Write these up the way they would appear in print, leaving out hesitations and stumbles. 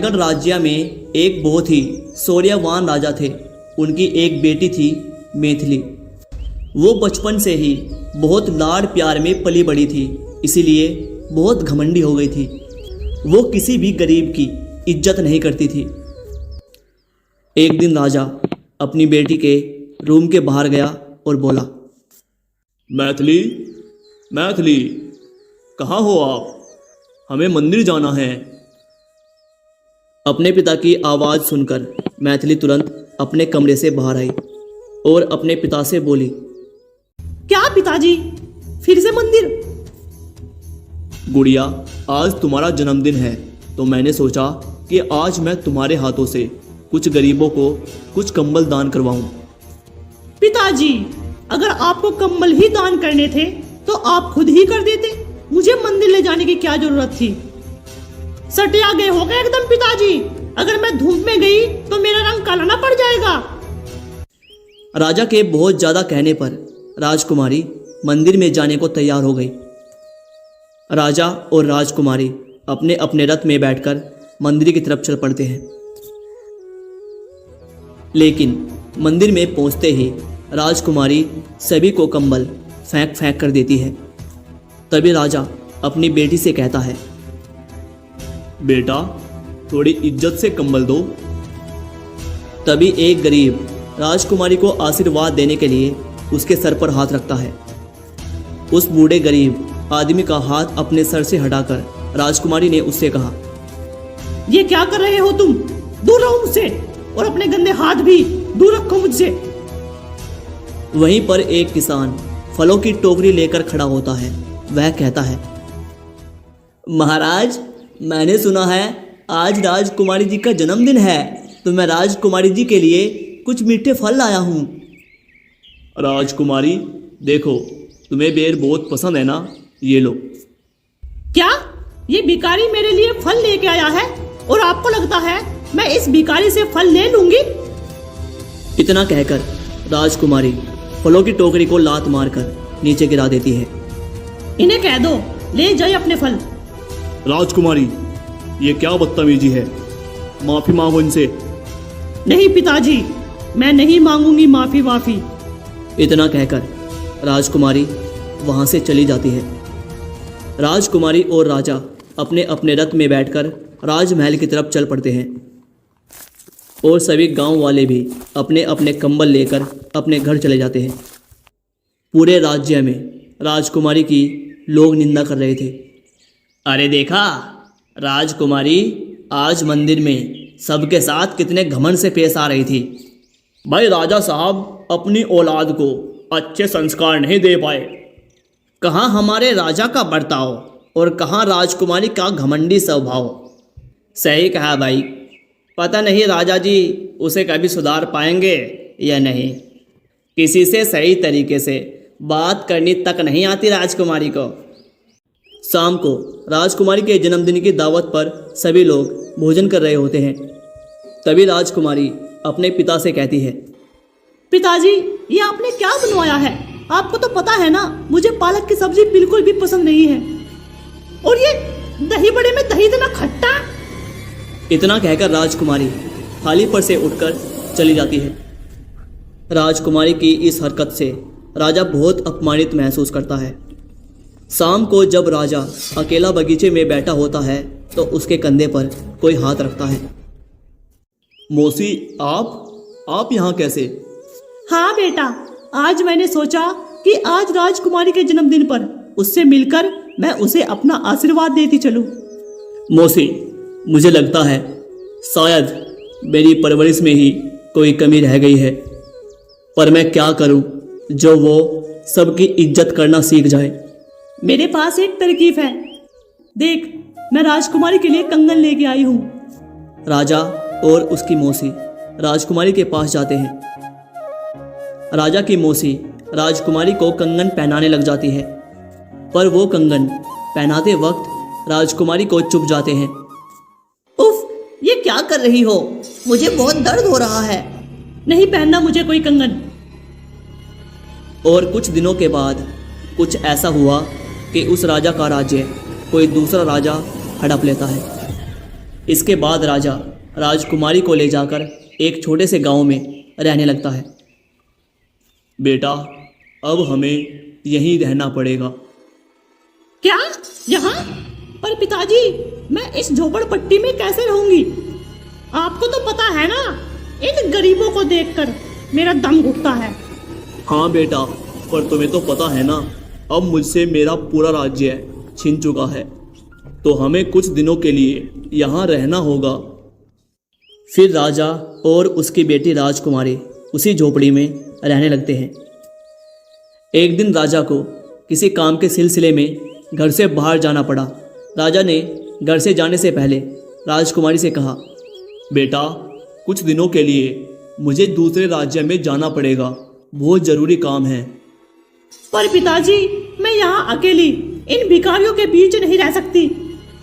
रायगढ़ राज्य में एक बहुत ही शौर्यवान राजा थे। उनकी एक बेटी थी मैथिली। वो बचपन से ही बहुत लाड़ प्यार में पली बड़ी थी, इसीलिए बहुत घमंडी हो गई थी। वो किसी भी गरीब की इज्जत नहीं करती थी। एक दिन राजा अपनी बेटी के रूम के बाहर गया और बोला, मैथिली, मैथिली, कहाँ हो आप? हमें मंदिर जाना है। अपने पिता की आवाज़ सुनकर मैथिली तुरंत अपने कमरे से बाहर आई और अपने पिता से बोली, क्या पिताजी, फिर से मंदिर? गुड़िया, आज तुम्हारा जन्मदिन है तो मैंने सोचा कि आज मैं तुम्हारे हाथों से कुछ गरीबों को कुछ कंबल दान करवाऊं। पिताजी, अगर आपको कंबल ही दान करने थे तो आप खुद ही कर देते। मुझे मंदिर ले जाने की क्या जरूरत थी? सटिया गए हो गए एकदम पिताजी। अगर मैं धूप में गई तो मेरा रंग काला ना पड़ जाएगा। राजा के बहुत ज़्यादा कहने पर राजकुमारी मंदिर में जाने को तैयार हो गई। राजा और राजकुमारी अपने अपने रथ में बैठकर मंदिर की तरफ चल पड़ते हैं। लेकिन मंदिर में पहुंचते ही राजकुमारी सभी को कंबल फेंक फेंक कर देती है। तभी राजा अपनी बेटी से कहता है, बेटा, थोड़ी इज्जत से कंबल दो। तभी एक गरीब राजकुमारी को आशीर्वाद देने के लिए उसके सर पर हाथ रखता है। उस बूढ़े गरीब आदमी का हाथ अपने सर से हटाकर राजकुमारी ने उससे कहा, ये क्या कर रहे हो तुम? दूर रहो मुझसे, और अपने गंदे हाथ भी दूर रखो मुझसे। वहीं पर एक किसान फलों की टोकरी लेकर खड़ा होता है। वह कहता है, महाराज, मैंने सुना है आज राजकुमारी जी का जन्मदिन है, तो मैं राजकुमारी जी के लिए कुछ मीठे फल लाया हूँ। राजकुमारी, देखो, तुम्हें बेर बहुत पसंद है ना, ये लो। क्या ये भिखारी मेरे लिए फल लेके आया है और आपको लगता है मैं इस भिखारी से फल ले लूंगी? इतना कहकर राजकुमारी फलों की टोकरी को लात मारकर नीचे गिरा देती है। इन्हें कह दो ले जाए अपने फल। राजकुमारी, ये क्या बदतमीजी है? माफी मांगो इनसे। नहीं पिताजी, मैं नहीं मांगूंगी माफी वाफी। इतना कहकर राजकुमारी वहां से चली जाती है। राजकुमारी और राजा अपने अपने रथ में बैठकर राजमहल की तरफ चल पड़ते हैं और सभी गांव वाले भी अपने अपने कंबल लेकर अपने घर चले जाते हैं। पूरे राज्य में राजकुमारी की लोग निंदा कर रहे थे। अरे देखा, राजकुमारी आज मंदिर में सबके साथ कितने घमंड से पेश आ रही थी। भाई राजा साहब अपनी औलाद को अच्छे संस्कार नहीं दे पाए। कहाँ हमारे राजा का बर्ताव और कहाँ राजकुमारी का घमंडी स्वभाव। सही कहा भाई, पता नहीं राजा जी उसे कभी सुधार पाएंगे या नहीं। किसी से सही तरीके से बात करनी तक नहीं आती राजकुमारी को। शाम को राजकुमारी के जन्मदिन की दावत पर सभी लोग भोजन कर रहे होते हैं। तभी राजकुमारी अपने पिता से कहती है, पिताजी, ये आपने क्या बनवाया है? आपको तो पता है ना, मुझे पालक की सब्जी बिल्कुल भी पसंद नहीं है। और ये दही बड़े में दही इतना खट्टा। इतना कहकर राजकुमारी थाली पर से उठकर चली जाती है। राजकुमारी की इस हरकत से राजा बहुत अपमानित महसूस करता है। शाम को जब राजा अकेला बगीचे में बैठा होता है तो उसके कंधे पर कोई हाथ रखता है। मौसी, आप यहाँ कैसे? हाँ बेटा, आज मैंने सोचा कि आज राजकुमारी के जन्मदिन पर उससे मिलकर मैं उसे अपना आशीर्वाद देती चलूं। मौसी, मुझे लगता है शायद मेरी परवरिश में ही कोई कमी रह गई है, पर मैं क्या करूं जो वो सबकी इज्जत करना सीख जाए। मेरे पास एक तरकीब है। देख, मैं राजकुमारी के लिए कंगन लेके आई हूँ। राजा और उसकी मौसी राजकुमारी के पास जाते हैं। राजा की मौसी राजकुमारी को कंगन पहनाने लग जाती है, पर वो कंगन पहनाते वक्त राजकुमारी को चुभ जाते हैं। उफ, ये क्या कर रही हो? मुझे बहुत दर्द हो रहा है। नहीं पहनना मुझे कोई कंगन। और कुछ दिनों के बाद कुछ ऐसा हुआ कि उस राजा का राज्य कोई दूसरा राजा हड़प लेता है। इसके बाद राजा राजकुमारी को ले जाकर एक छोटे से गांव में रहने लगता है। बेटा, अब हमें यहीं रहना पड़ेगा। क्या? यहाँ? पर पिताजी, मैं इस झोपड़पट्टी में कैसे रहूंगी? आपको तो पता है ना, इन गरीबों को देखकर मेरा दम घुटता है। हाँ बेटा, पर तुम्हें तो पता है ना, अब मुझसे मेरा पूरा राज्य छिन चुका है, तो हमें कुछ दिनों के लिए यहाँ रहना होगा। फिर राजा और उसकी बेटी राजकुमारी उसी झोपड़ी में रहने लगते हैं। एक दिन राजा को किसी काम के सिलसिले में घर से बाहर जाना पड़ा। राजा ने घर से जाने से पहले राजकुमारी से कहा, बेटा, कुछ दिनों के लिए मुझे दूसरे राज्य में जाना पड़ेगा, बहुत ज़रूरी काम है। पर पिताजी, मैं यहाँ अकेली इन भिखारियों के बीच नहीं रह सकती।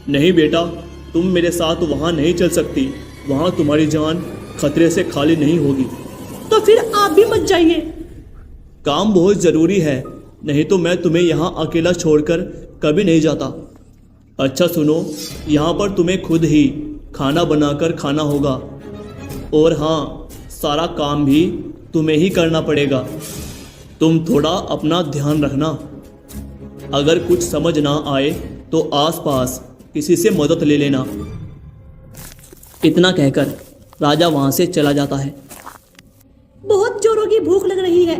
नहीं बेटा, तुम मेरे साथ वहाँ नहीं चल सकती, वहाँ तुम्हारी जान खतरे से खाली नहीं होगी। तो फिर आप भी मत जाइए। काम बहुत ज़रूरी है, नहीं तो मैं तुम्हें यहाँ अकेला छोड़कर कभी नहीं जाता। अच्छा सुनो, यहाँ पर तुम्हें खुद ही खाना बनाकर खाना होगा, और हाँ, सारा काम भी तुम्हें ही करना पड़ेगा। तुम थोड़ा अपना ध्यान रखना। अगर कुछ समझ ना आए तो आसपास किसी से मदद ले लेना। इतना कहकर राजा वहाँ से चला जाता है। बहुत जोरों की भूख लग रही है,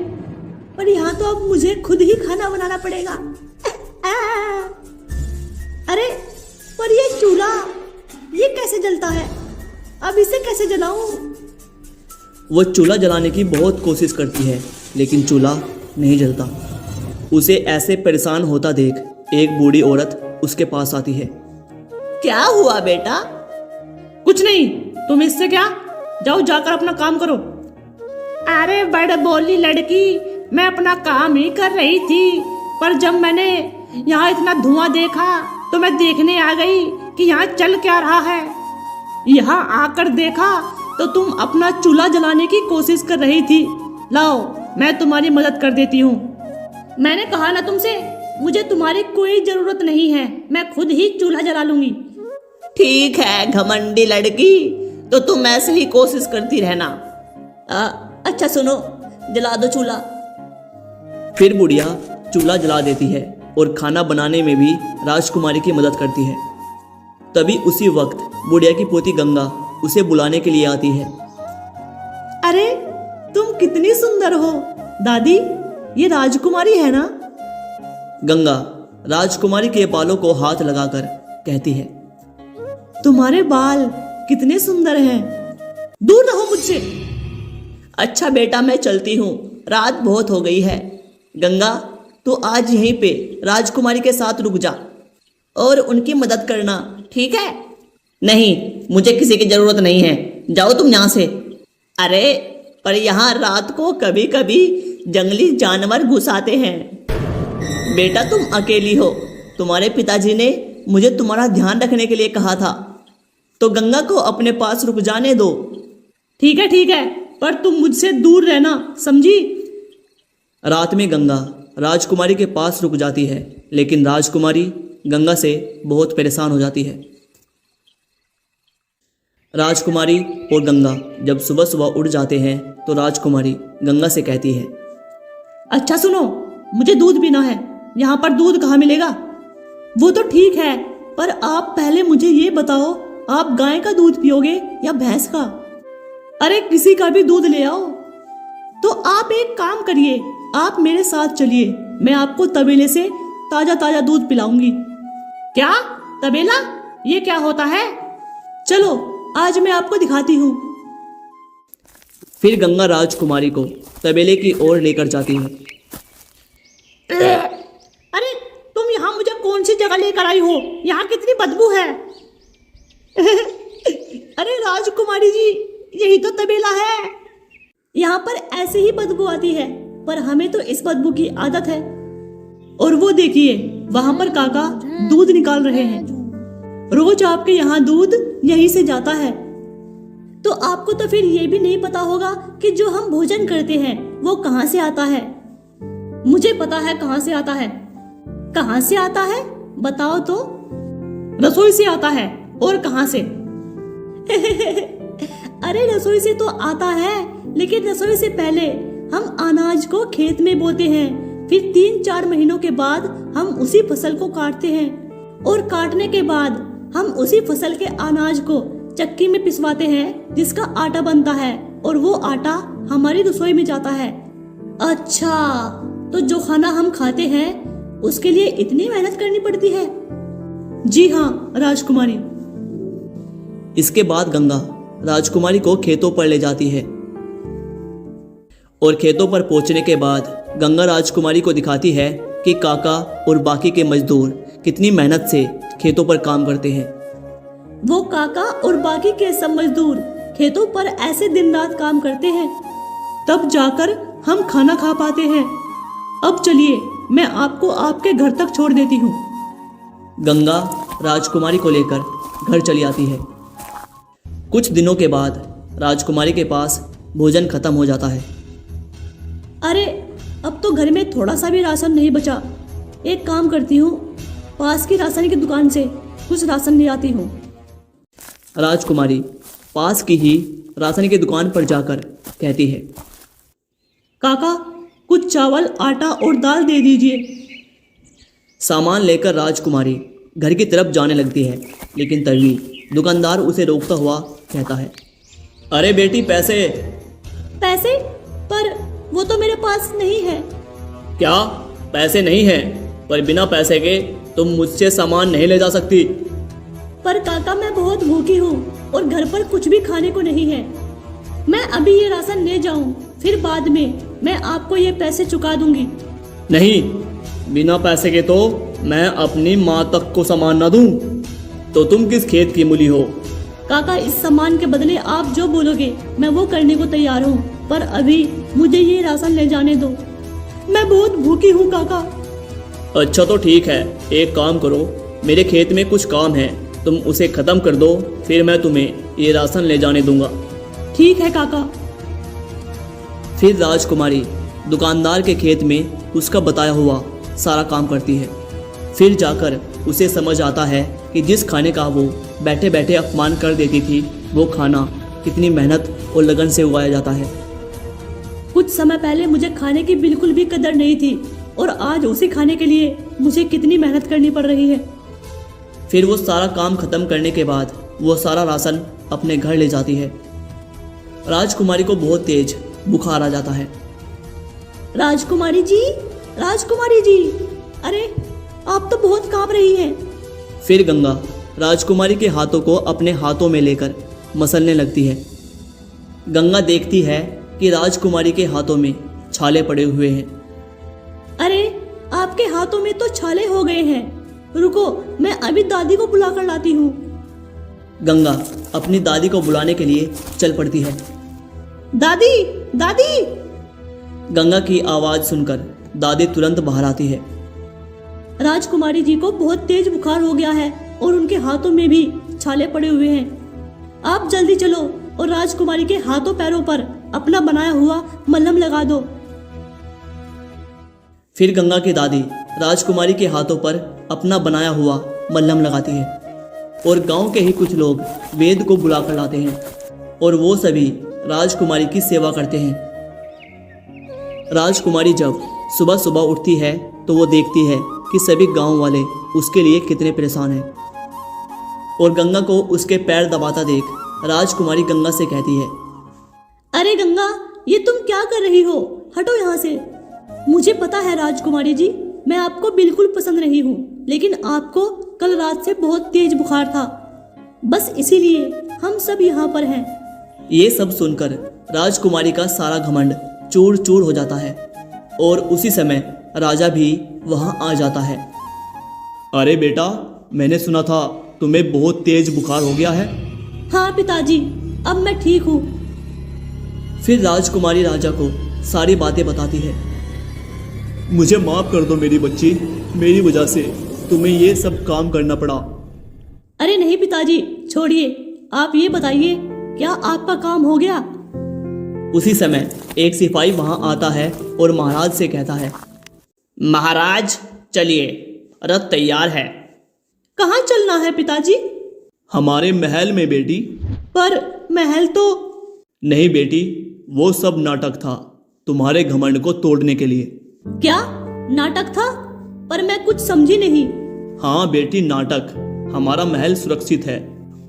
पर यहाँ तो अब मुझे खुद ही खाना बनाना पड़ेगा। अरे, पर ये चूल्हा, ये कैसे जलता है? अब इसे कैसे जलाऊं? वो चूल्हा जलाने की बहुत कोशिश करती है, लेकिन चूल्हा नहीं जलता। उसे ऐसे परेशान होता देख एक बूढ़ी औरत उसके पास आती है। क्या हुआ बेटा? कुछ नहीं, तुम इससे क्या? जाओ जाकर अपना काम करो। अरे बड़ बोली लड़की, मैं अपना काम ही कर रही थी, पर जब मैंने यहाँ इतना धुआं देखा तो मैं देखने आ गई कि यहाँ चल क्या रहा है। यहाँ आकर देखा तो तुम अपना चूल्हा जलाने की कोशिश कर रही थी। लाओ, मैं तुम्हारी मदद कर देती हूँ। मैंने कहा ना तुमसे, मुझे तुम्हारी कोई जरूरत नहीं है, मैं खुद ही चूल्हा जला लूंगी। ठीक है घमंडी लड़की, तो तुम ऐसे ही कोशिश करती रहना। अच्छा सुनो, जला दो चूल्हा। फिर बुढ़िया चूल्हा जला देती है और खाना बनाने में भी राजकुमारी की मदद करती है। तभी उसी वक्त बुढ़िया की पोती गंगा उसे बुलाने के लिए आती है। अरे, तुम कितनी सुंदर हो दादी, ये राजकुमारी है ना? गंगा राजकुमारी के बालों को हाथ लगाकर कहती है, तुम्हारे बाल कितने सुंदर हैं। दूर रहो मुझसे। अच्छा बेटा, मैं चलती हूँ, रात बहुत हो गई है। गंगा, तू आज यहीं पे राजकुमारी के साथ रुक जा और उनकी मदद करना, ठीक है? नहीं, मुझे किसी की जरूरत नहीं है, जाओ तुम यहाँ से। अरे, पर यहाँ रात को कभी कभी जंगली जानवर घुस आते हैं। बेटा, तुम अकेली हो, तुम्हारे पिताजी ने मुझे तुम्हारा ध्यान रखने के लिए कहा था, तो गंगा को अपने पास रुक जाने दो। ठीक है, पर तुम मुझसे दूर रहना, समझी? रात में गंगा राजकुमारी के पास रुक जाती है, लेकिन राजकुमारी गंगा से बहुत परेशान हो जाती है। राजकुमारी और गंगा जब सुबह सुबह उठ जाते हैं तो राजकुमारी गंगा से कहती है, अच्छा सुनो, मुझे दूध पीना है, यहाँ पर दूध कहाँ मिलेगा? वो तो ठीक है, पर आप पहले मुझे ये बताओ, आप गाय का दूध पियोगे या भैंस का? अरे, किसी का भी दूध ले आओ। तो आप एक काम करिए, आप मेरे साथ चलिए, मैं आपको तबेले से ताजा ताजा दूध पिलाऊंगी। क्या? तबेला? ये क्या होता है? चलो, आज मैं आपको दिखाती हूँ। फिर गंगा राजकुमारी को तबेले की ओर लेकर जाती है। अरे, तुम यहाँ मुझे कौन सी जगह लेकर आई हो? यहाँ कितनी बदबू है। अरे राजकुमारी जी, यही तो तबेला है। यहाँ पर ऐसे ही बदबू आती है, पर हमें तो इस बदबू की आदत है। और वो देखिए, वहां पर काका दूध निकाल रहे हैं। रोज आपके यहाँ दूध यहीं से जाता है। तो आपको तो फिर ये भी नहीं पता होगा कि जो हम भोजन करते हैं वो कहाँ से आता है। मुझे पता है कहाँ से आता है। कहाँ से आता है बताओ तो? रसोई से आता है। और कहाँ से? अरे रसोई से तो आता है, लेकिन रसोई से पहले हम अनाज को खेत में बोते हैं, फिर 3-4 महीनों के बाद हम उसी फसल को काटते हैं और काटने के बाद हम उसी फसल के अनाज को चक्की में पिसवाते हैं, जिसका आटा बनता है और वो आटा हमारी रसोई में जाता है। अच्छा, तो जो खाना हम खाते हैं उसके लिए इतनी मेहनत करनी पड़ती है? जी हाँ राजकुमारी। इसके बाद गंगा राजकुमारी को खेतों पर ले जाती है और खेतों पर पहुंचने के बाद गंगा राजकुमारी को दिखाती है कि काका और बाकी के मजदूर कितनी मेहनत से खेतों पर काम करते हैं। वो काका और बाकी के सब मजदूर खेतों पर ऐसे दिन रात काम करते हैं, तब जाकर हम खाना खा पाते हैं। अब चलिए, मैं आपको आपके घर तक छोड़ देती हूँ। गंगा राजकुमारी को लेकर घर चली आती है। कुछ दिनों के बाद राजकुमारी के पास भोजन खत्म हो जाता है। अरे, अब तो घर में थोड़ा सा भी राशन नहीं बचा। एक काम करती हूँ, पास की राशन की दुकान से कुछ राशन ले आती हूँ। राजकुमारी पास की ही राशन की दुकान पर जाकर कहती है, काका, कुछ चावल, आटा और दाल दे दीजिए। सामान लेकर राजकुमारी घर की तरफ जाने लगती है, लेकिन तभी दुकानदार उसे रोकता हुआ कहता है, अरे बेटी, पैसे। पैसे? पर वो तो मेरे पास नहीं है। क्या पैसे नहीं है? पर बिना पैसे के तुम मुझसे सामान नहीं ले जा सकती। पर काका, मैं बहुत भूखी हूँ और घर पर कुछ भी खाने को नहीं है। मैं अभी ये राशन ले जाऊँ, फिर बाद में मैं आपको ये पैसे चुका दूंगी। नहीं, बिना पैसे के तो मैं अपनी माँ तक को सामान न दूं। तो तुम किस खेत की मूली हो? काका, इस सामान के बदले आप जो बोलोगे मैं वो करने को तैयार हूँ, पर अभी मुझे ये राशन ले जाने दो। मैं बहुत भूखी हूँ काका। अच्छा तो ठीक है, एक काम करो, मेरे खेत में कुछ काम है, तुम उसे खत्म कर दो, फिर मैं तुम्हें ये राशन ले जाने दूंगा। ठीक है काका। फिर राजकुमारी दुकानदार के खेत में उसका बताया हुआ सारा काम करती है। फिर जाकर उसे समझ आता है कि जिस खाने का वो बैठे बैठे अपमान कर देती थी, वो खाना कितनी मेहनत और लगन से उगाया जाता है। कुछ समय पहले मुझे खाने की बिल्कुल भी कदर नहीं थी, और आज उसी खाने के लिए मुझे कितनी मेहनत करनी पड़ रही है। फिर वो सारा काम खत्म करने के बाद वो सारा राशन अपने घर ले जाती है। राजकुमारी को बहुत तेज बुखार आ जाता है। राजकुमारी जी, राजकुमारी जी, अरे आप तो बहुत कांप रही हैं। फिर गंगा राजकुमारी के हाथों को अपने हाथों में लेकर मसलने लगती है। गंगा देखती है कि राजकुमारी के हाथों में छाले पड़े हुए हैं। अरे, आपके हाथों में तो छाले हो गए हैं। रुको, मैं अभी दादी को बुला कर लाती हूँ। गंगा अपनी दादी को बुलाने के लिए चल पड़ती है। दादी, दादी। गंगा की आवाज़ सुनकर दादी तुरंत बाहर आती है। राजकुमारी जी को बहुत तेज बुखार हो गया है और उनके हाथों में भी छाले पड़े हुए हैं। आप जल्दी चलो और राजकुमारी के हाथों पैरों पर अपना बनाया हुआ मलहम लगा दो। फिर गंगा की दादी राजकुमारी के हाथों पर अपना बनाया हुआ मलहम लगाती है और गांव के ही कुछ लोग वेद को बुला कर लाते हैं और वो सभी राजकुमारी की सेवा करते हैं। राजकुमारी जब सुबह सुबह उठती है तो वो देखती है कि सभी गांव वाले उसके लिए कितने परेशान हैं और गंगा को उसके पैर दबाता देख राजकुमारी गंगा से कहती है, अरे गंगा, ये तुम क्या कर रही हो? हटो यहाँ से। मुझे पता है राजकुमारी जी, मैं आपको बिल्कुल पसंद नहीं हूँ, लेकिन आपको कल रात से बहुत तेज बुखार था, बस इसीलिए हम सब यहाँ पर हैं। ये सब सुनकर राजकुमारी का सारा घमंड चूर चूर हो जाता है और उसी समय राजा भी वहाँ आ जाता है। अरे बेटा, मैंने सुना था तुम्हें बहुत तेज बुखार हो गया है। हाँ पिताजी, अब मैं ठीक हूँ। फिर राजकुमारी राजा को सारी बातें बताती है। मुझे माफ कर दो मेरी बच्ची, मेरी वजह से तुम्हें ये सब काम करना पड़ा। अरे नहीं पिताजी, छोड़िए। आप ये बताइए, क्या आपका काम हो गया? उसी समय एक सिपाही वहां आता है और महाराज से कहता है, महाराज चलिए, रथ तैयार है। कहाँ चलना है पिताजी? हमारे महल में बेटी। पर महल तो। नहीं बेटी, वो सब नाटक था तुम्हारे घमंड को तोड़ने के लिए। क्या नाटक था? पर मैं कुछ समझी नहीं। हाँ बेटी, नाटक। हमारा महल सुरक्षित है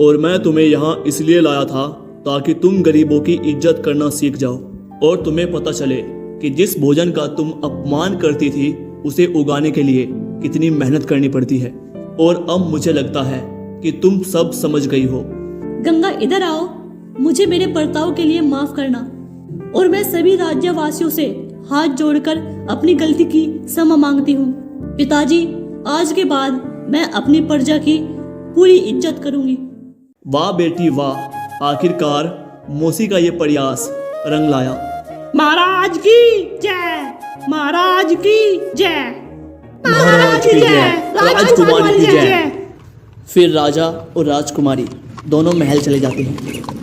और मैं तुम्हें यहाँ इसलिए लाया था ताकि तुम गरीबों की इज्जत करना सीख जाओ और तुम्हें पता चले कि जिस भोजन का तुम अपमान करती थी उसे उगाने के लिए कितनी मेहनत करनी पड़ती है। और अब मुझे लगता है कि तुम सब समझ गई हो। गंगा इधर आओ, मुझे मेरे बर्ताव के लिए माफ करना और मैं सभी राज्यवासियों से हाथ जोड़कर अपनी गलती की क्षमा मांगती हूँ। पिताजी, आज के बाद मैं अपनी प्रजा की पूरी इज्जत करूंगी। वाह बेटी वाह, आखिरकार मौसी का ये प्रयास रंग लाया। महाराज की जय, महाराज की जय, महाराज की जय, राजकुमारी की जय। फिर राजा और राजकुमारी दोनों महल चले जाते हैं।